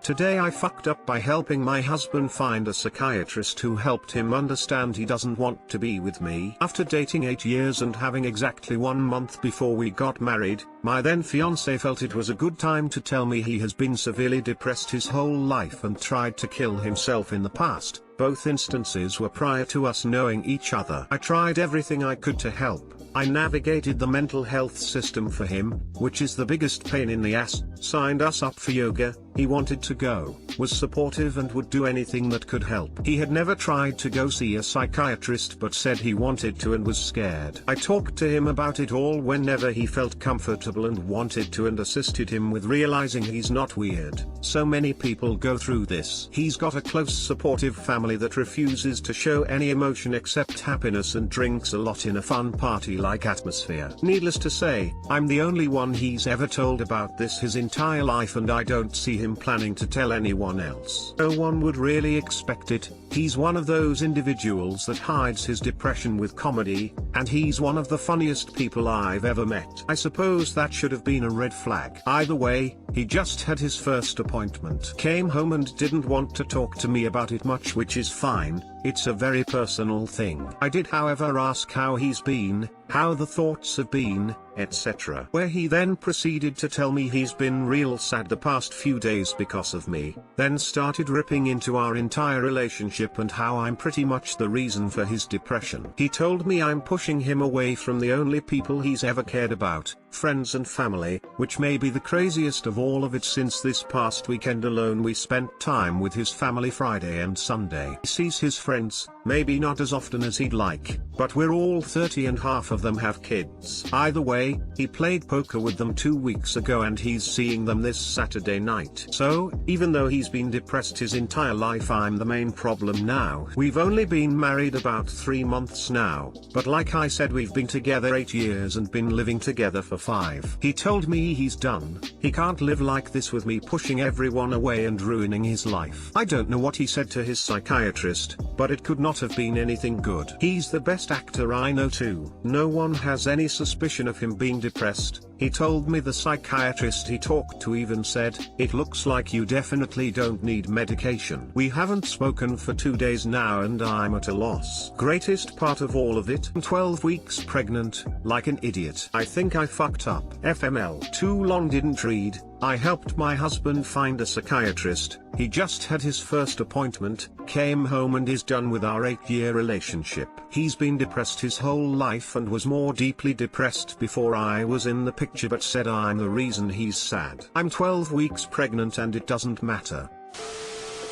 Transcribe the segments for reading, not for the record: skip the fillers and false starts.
Today I fucked up by helping my husband find a psychiatrist who helped him understand he doesn't want to be with me. After dating 8 years and having exactly 1 month before we got married, my then fiancé felt it was a good time to tell me he has been severely depressed his whole life and tried to kill himself in the past. Both instances were prior to us knowing each other. I tried everything I could to help. I navigated the mental health system for him, which is the biggest pain in the ass, signed us up for yoga, he wanted to go, was supportive and would do anything that could help. He had never tried to go see a psychiatrist but said he wanted to and was scared. I talked to him about it all whenever he felt comfortable and wanted to and assisted him with realizing he's not weird. So many people go through this. He's got a close supportive family that refuses to show any emotion except happiness and drinks a lot in a fun party-like atmosphere. Needless to say, I'm the only one he's ever told about this his entire life and I don't see him planning to tell anyone else. No one would really expect it. He's one of those individuals that hides his depression with comedy, and he's one of the funniest people I've ever met. I suppose that should have been a red flag. Either way, he just had his first appointment. Came home and didn't want to talk to me about it much, which is fine. It's a very personal thing. I did however ask how he's been, how the thoughts have been, etc. Where he then proceeded to tell me he's been real sad the past few days because of me, then started ripping into our entire relationship and how I'm pretty much the reason for his depression. He told me I'm pushing him away from the only people he's ever cared about, friends and family, which may be the craziest of all of it since this past weekend alone we spent time with his family Friday and Sunday. He sees his friends, maybe not as often as he'd like, but we're all 30 and half of them have kids. Either way, he played poker with them 2 weeks ago and he's seeing them this Saturday night. So, even though he's been depressed his entire life, I'm the main problem now. We've only been married about 3 months now, but like I said we've been together 8 years and been living together for 5. He told me he's done. He can't live like this with me pushing everyone away and ruining his life. I don't know what he said to his psychiatrist, but it could not have been anything good. He's the best actor I know too. No one has any suspicion of him being depressed. He told me the psychiatrist he talked to even said, "It looks like you definitely don't need medication." We haven't spoken for 2 days now and I'm at a loss. Greatest part of all of it, I'm 12 weeks pregnant, like an idiot. I think I fucked up. FML. Too long didn't read. I helped my husband find a psychiatrist. He just had his first appointment, came home and is done with our 8-year relationship. He's been depressed his whole life and was more deeply depressed before I was in the picture but said I'm the reason he's sad. I'm 12 weeks pregnant and it doesn't matter.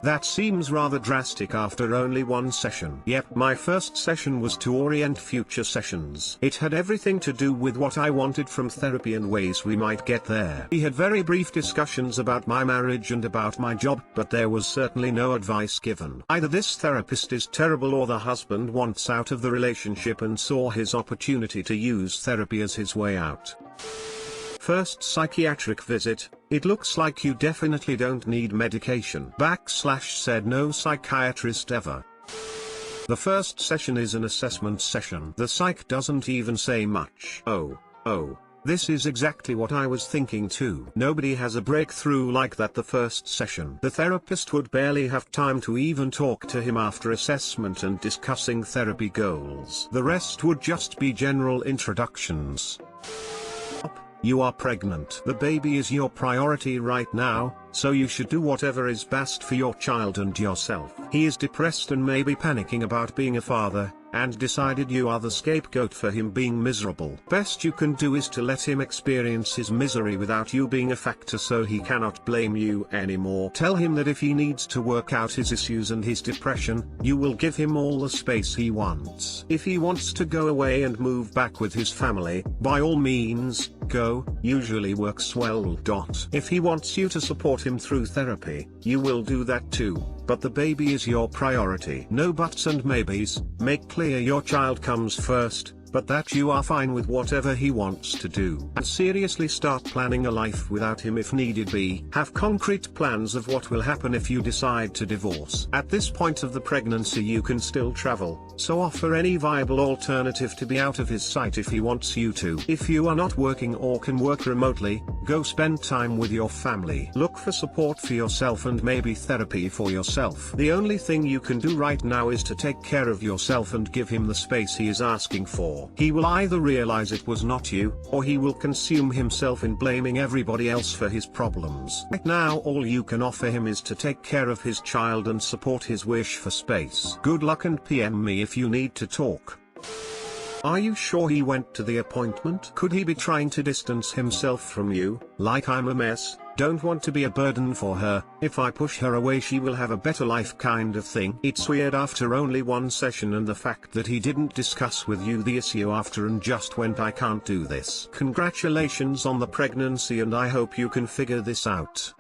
That seems rather drastic after only 1 session. Yep, my first session was to orient future sessions. It had everything to do with what I wanted from therapy and ways we might get there. We had very brief discussions about my marriage and about my job, but there was certainly no advice given. Either this therapist is terrible or the husband wants out of the relationship and saw his opportunity to use therapy as his way out. First psychiatric visit, it looks like you definitely don't need medication. Said no psychiatrist ever. The first session is an assessment session. The psych doesn't even say much. Oh. This is exactly what I was thinking too. Nobody has a breakthrough like that the first session. The therapist would barely have time to even talk to him after assessment and discussing therapy goals. The rest would just be general introductions. You are pregnant. The baby is your priority right now, so you should do whatever is best for your child and yourself. He is depressed and maybe panicking about being a father, and decided you are the scapegoat for him being miserable. Best you can do is to let him experience his misery without you being a factor so he cannot blame you anymore. Tell him that if he needs to work out his issues and his depression, you will give him all the space he wants. If he wants to go away and move back with his family, by all means, go, usually works well. If he wants you to support him through therapy, you will do that too. But the baby is your priority. No buts and maybes. Make clear your child comes first, but that you are fine with whatever he wants to do. And seriously start planning a life without him if needed be. Have concrete plans of what will happen if you decide to divorce. At this point of the pregnancy you can still travel, so offer any viable alternative to be out of his sight if he wants you to. If you are not working or can work remotely, go spend time with your family. Look for support for yourself and maybe therapy for yourself. The only thing you can do right now is to take care of yourself and give him the space he is asking for. He will either realize it was not you, or he will consume himself in blaming everybody else for his problems. Right now all you can offer him is to take care of his child and support his wish for space. Good luck and PM me if you need to talk. Are you sure he went to the appointment? Could he be trying to distance himself from you, like I'm a mess, don't want to be a burden for her, if I push her away she will have a better life kind of thing? It's weird after only one session and the fact that he didn't discuss with you the issue after and just went I can't do this. Congratulations on the pregnancy and I hope you can figure this out.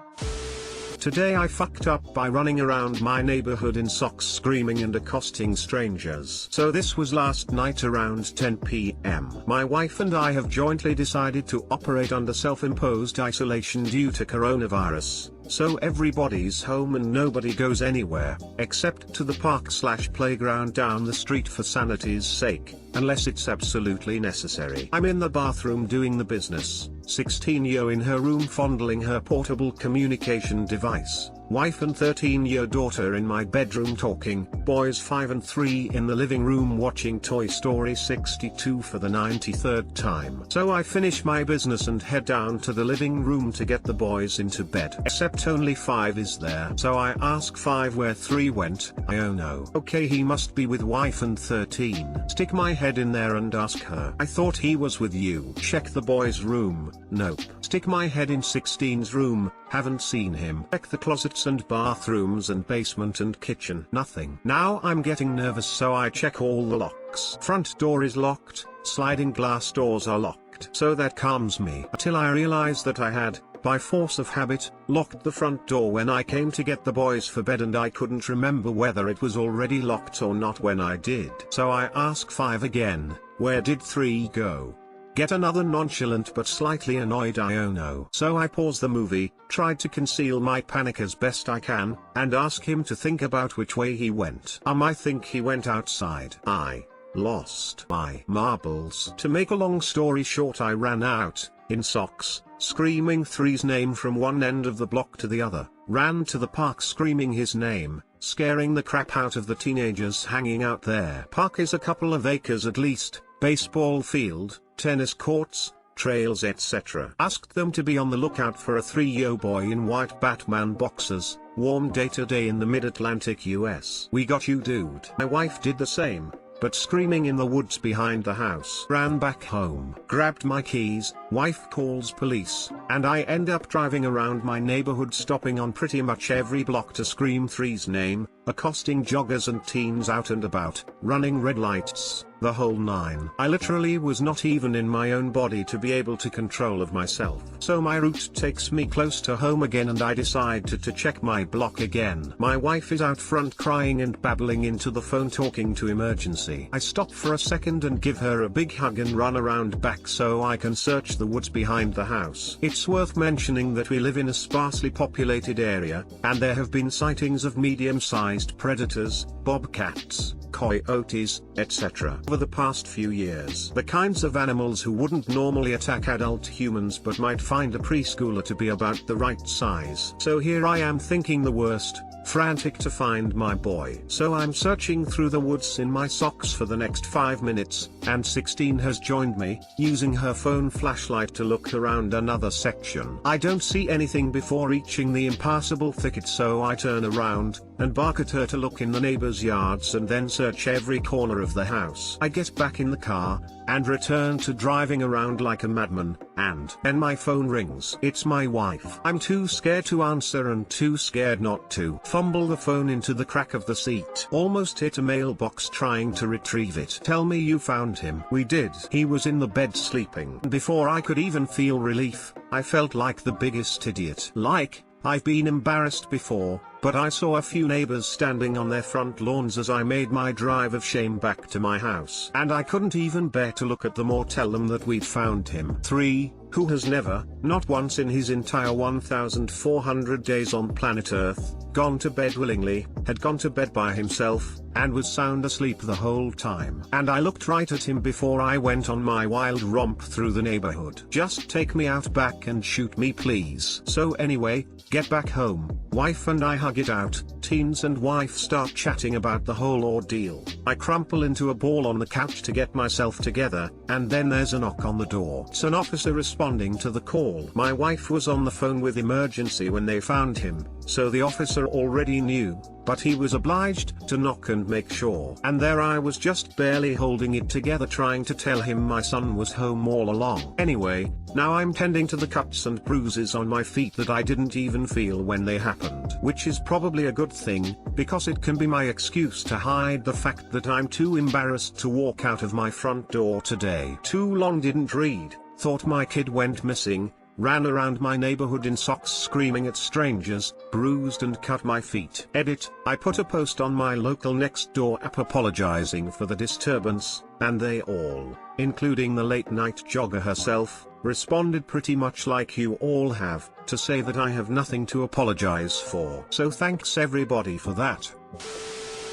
Today I fucked up by running around my neighborhood in socks screaming and accosting strangers. So this was last night around 10 p.m. My wife and I have jointly decided to operate under self-imposed isolation due to coronavirus. So everybody's home and nobody goes anywhere, except to the park/playground down the street for sanity's sake, unless it's absolutely necessary. I'm in the bathroom doing the business, 16-year in her room fondling her portable communication device, wife and 13-year daughter in my bedroom talking, boys 5 and 3 in the living room watching Toy Story 62 for the 93rd time. So I finish my business and head down to the living room to get the boys into bed. Except only 5 is there. So I ask 5 where 3 went. Oh no. Okay, he must be with wife and 13. Stick my head in there and ask her. I thought he was with you. Check the boys' room. Nope. Stick my head in 16's room. Haven't seen him. Check the closets and bathrooms and basement and kitchen. Nothing. Now I'm getting nervous so I check all the locks. Front door is locked, sliding glass doors are locked. So that calms me. Until I realize that I had, by force of habit, locked the front door when I came to get the boys for bed and I couldn't remember whether it was already locked or not when I did. So I ask 5 again, where did 3 go? Get another nonchalant but slightly annoyed oh no. So I pause the movie, tried to conceal my panic as best I can, and ask him to think about which way he went. I think he went outside. I lost my marbles. To make a long story short I ran out, in socks, screaming 3's name from one end of the block to the other, ran to the park screaming his name, scaring the crap out of the teenagers hanging out there. Park is a couple of acres at least, baseball field, tennis courts, trails etc. Asked them to be on the lookout for a 3-year boy in white Batman boxers, warm day today in the mid-Atlantic US. We got you dude. My wife did the same, but screaming in the woods behind the house. Ran back home, grabbed my keys, wife calls police, and I end up driving around my neighborhood stopping on pretty much every block to scream 3's name, accosting joggers and teens out and about, running red lights, the whole 9. I literally was not even in my own body to be able to control of myself. So my route takes me close to home again and I decide to check my block again. My wife is out front crying and babbling into the phone talking to emergency. I stop for a second and give her a big hug and run around back so I can search the woods behind the house. It's worth mentioning that we live in a sparsely populated area, and there have been sightings of medium-sized predators, bobcats, coyotes, etc. over the past few years. The kinds of animals who wouldn't normally attack adult humans but might find a preschooler to be about the right size. So here I am thinking the worst, frantic to find my boy. So I'm searching through the woods in my socks for the next 5 minutes, and 16 has joined me, using her phone flashlight to look around another section. I don't see anything before reaching the impassable thicket so I turn around, and bark at her to look in the neighbors' yards and then search every corner of the house. I get back in the car, and return to driving around like a madman, and then my phone rings. It's my wife. I'm too scared to answer and too scared not to. Fumble the phone into the crack of the seat. Almost hit a mailbox trying to retrieve it. Tell me you found him. We did. He was in the bed sleeping. Before I could even feel relief, I felt like the biggest idiot. Like, I've been embarrassed before, but I saw a few neighbors standing on their front lawns as I made my drive of shame back to my house. And I couldn't even bear to look at them or tell them that we'd found him. 3. Who has never, not once in his entire 1,400 days on planet Earth, gone to bed willingly, had gone to bed by himself, and was sound asleep the whole time. And I looked right at him before I went on my wild romp through the neighborhood. Just take me out back and shoot me please. So anyway, get back home, wife and I hug it out, teens and wife start chatting about the whole ordeal. I crumple into a ball on the couch to get myself together, and then there's a knock on the door. It's an officer responding to the call. My wife was on the phone with emergency when they found him, so the officer already knew, but he was obliged to knock and make sure. And there I was just barely holding it together trying to tell him my son was home all along. Anyway, now I'm tending to the cuts and bruises on my feet that I didn't even feel when they happened. Which is probably a good thing, because it can be my excuse to hide the fact that I'm too embarrassed to walk out of my front door today. Too long didn't read, thought my kid went missing, ran around my neighborhood in socks screaming at strangers, bruised and cut my feet. Edit, I put a post on my local Nextdoor app apologizing for the disturbance, and they all, including the late night jogger herself, responded pretty much like you all have, to say that I have nothing to apologize for. So thanks everybody for that.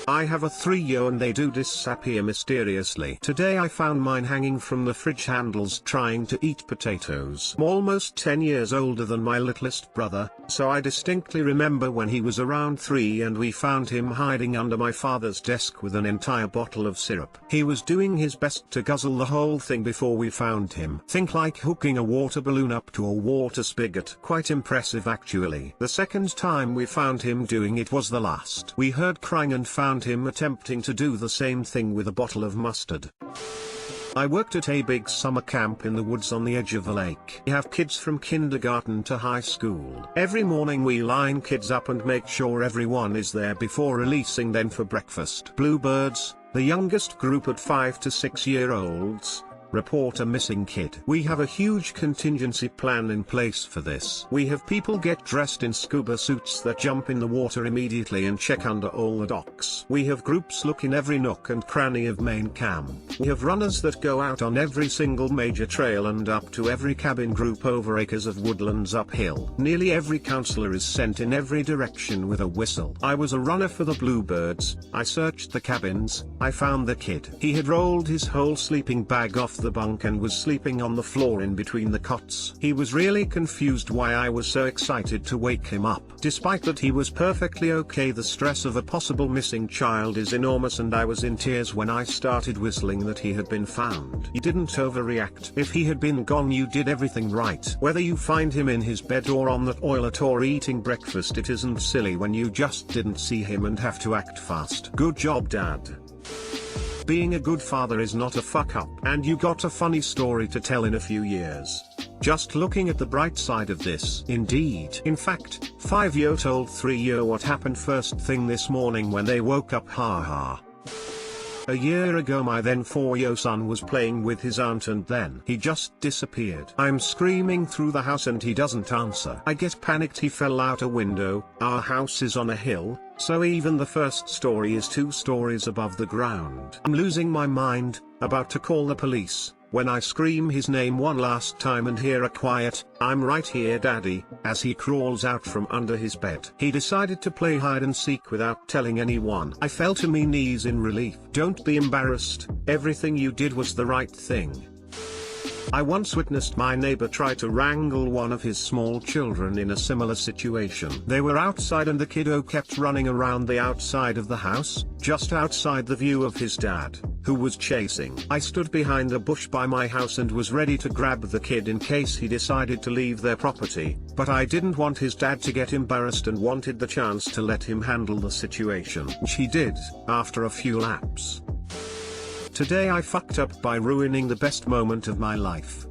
I have a 3-year and they do disappear mysteriously. Today I found mine hanging from the fridge handles trying to eat potatoes. I'm almost 10 years older than my littlest brother, so I distinctly remember when he was around 3 and we found him hiding under my father's desk with an entire bottle of syrup. He was doing his best to guzzle the whole thing before we found him. Think like hooking a water balloon up to a water spigot. Quite impressive actually. The second time we found him doing it was the last. We heard crying and found him attempting to do the same thing with a bottle of mustard. I worked at a big summer camp in the woods on the edge of the lake. We have kids from kindergarten to high school. Every morning we line kids up and make sure everyone is there before releasing them for breakfast. Bluebirds, the youngest group at 5 to 6-year-olds, report a missing kid. We have a huge contingency plan in place for this. We have people get dressed in scuba suits that jump in the water immediately and check under all the docks. We have groups look in every nook and cranny of main camp. We have runners that go out on every single major trail and up to every cabin group over acres of woodlands uphill. Nearly every counselor is sent in every direction with a whistle. I was a runner for the Bluebirds. I searched the cabins. I found the kid. He had rolled his whole sleeping bag off the bunk and was sleeping on the floor in between the cots. He was really confused why I was so excited to wake him up. Despite that he was perfectly okay, the stress of a possible missing child is enormous and I was in tears when I started whistling that he had been found. You didn't overreact. If he had been gone you did everything right. Whether you find him in his bed or on the toilet or eating breakfast, it isn't silly when you just didn't see him and have to act fast. Good job, Dad. Being a good father is not a fuck up. And you got a funny story to tell in a few years. Just looking at the bright side of this. Indeed. In fact, 5-year told 3-year what happened first thing this morning when they woke up. Haha. A year ago my then 4-year son was playing with his aunt and then he just disappeared. I'm screaming through the house and he doesn't answer. I get panicked, he fell out a window. Our house is on a hill, so even the first story is 2 stories above the ground. I'm losing my mind, about to call the police, when I scream his name one last time and hear a quiet, "I'm right here Daddy," as he crawls out from under his bed. He decided to play hide and seek without telling anyone. I fell to my knees in relief. Don't be embarrassed, everything you did was the right thing. I once witnessed my neighbor try to wrangle one of his small children in a similar situation. They were outside and the kiddo kept running around the outside of the house, just outside the view of his dad, who was chasing. I stood behind a bush by my house and was ready to grab the kid in case he decided to leave their property, but I didn't want his dad to get embarrassed and wanted the chance to let him handle the situation, which he did, after a few laps. Today I fucked up by ruining the best moment of my life.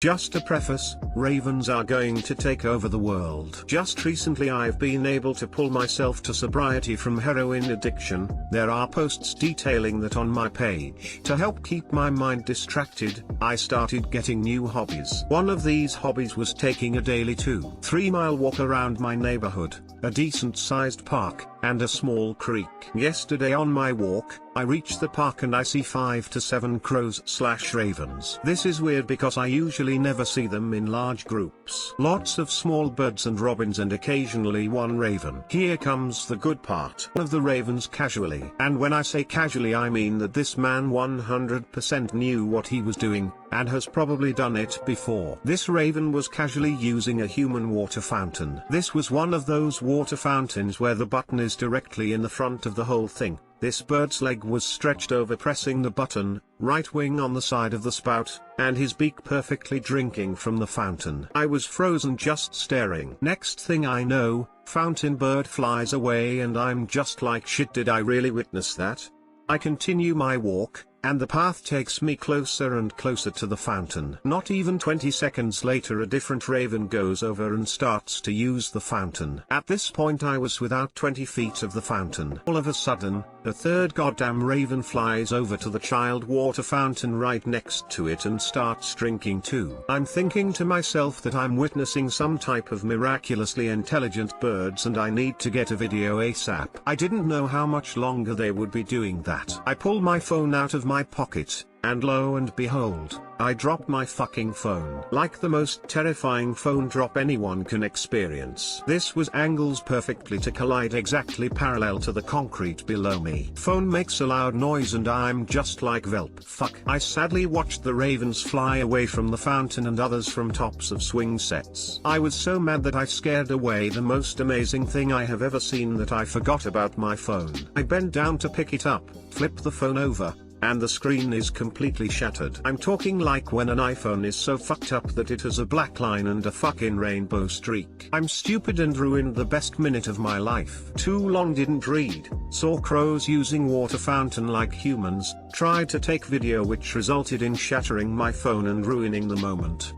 Just a preface, ravens are going to take over the world. Just recently I've been able to pull myself to sobriety from heroin addiction. There are posts detailing that on my page. To help keep my mind distracted, I started getting new hobbies. One of these hobbies was taking a daily 2-3 mile walk around my neighborhood, a decent sized park, and a small creek. Yesterday on my walk, I reach the park and I see 5 to 7 crows/ravens. This is weird because I usually never see them in large groups. Lots of small birds and robins and occasionally one raven. Here comes the good part. One of the ravens casually, and when I say casually I mean that this man 100% knew what he was doing, and has probably done it before. This raven was casually using a human water fountain. This was one of those water fountains where the button is directly in the front of the whole thing. This bird's leg was stretched over pressing the button, right wing on the side of the spout, and his beak perfectly drinking from the fountain. I was frozen just staring. Next thing I know, fountain bird flies away and I'm just like, shit, did I really witness that? I continue my walk, and the path takes me closer and closer to the fountain. Not even 20 seconds later a different raven goes over and starts to use the fountain. At this point I was without 20 feet of the fountain. All of a sudden, a third goddamn raven flies over to the child water fountain right next to it and starts drinking too. I'm thinking to myself that I'm witnessing some type of miraculously intelligent birds and I need to get a video ASAP. I didn't know how much longer they would be doing that. I pull my phone out of my pocket, and lo and behold, I dropped my fucking phone. Like the most terrifying phone drop anyone can experience. This was angles perfectly to collide exactly parallel to the concrete below me. Phone makes a loud noise and I'm just like, velp. Fuck. I sadly watched the ravens fly away from the fountain and others from tops of swing sets. I was so mad that I scared away the most amazing thing I have ever seen that I forgot about my phone. I bent down to pick it up, flip the phone over, and the screen is completely shattered. I'm talking like when an iPhone is so fucked up that it has a black line and a fucking rainbow streak. I'm stupid and ruined the best minute of my life. Too long didn't read, saw crows using water fountain like humans, tried to take video which resulted in shattering my phone and ruining the moment.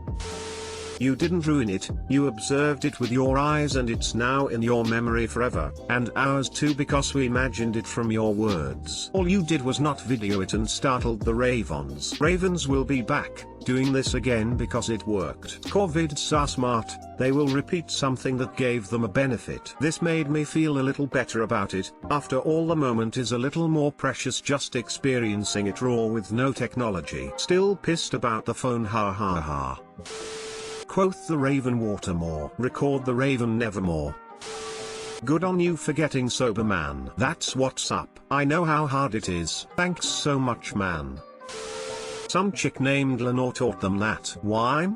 You didn't ruin it, you observed it with your eyes and it's now in your memory forever, and ours too because we imagined it from your words. All you did was not video it and startled the ravens. Ravens will be back, doing this again because it worked. Corvids are smart, they will repeat something that gave them a benefit. This made me feel a little better about it. After all, the moment is a little more precious just experiencing it raw with no technology. Still pissed about the phone, ha ha ha. Quote the raven watermore. Record the raven nevermore. Good on you for getting sober, man. That's what's up. I know how hard it is. Thanks so much, man. Some chick named Lenore taught them that. Why?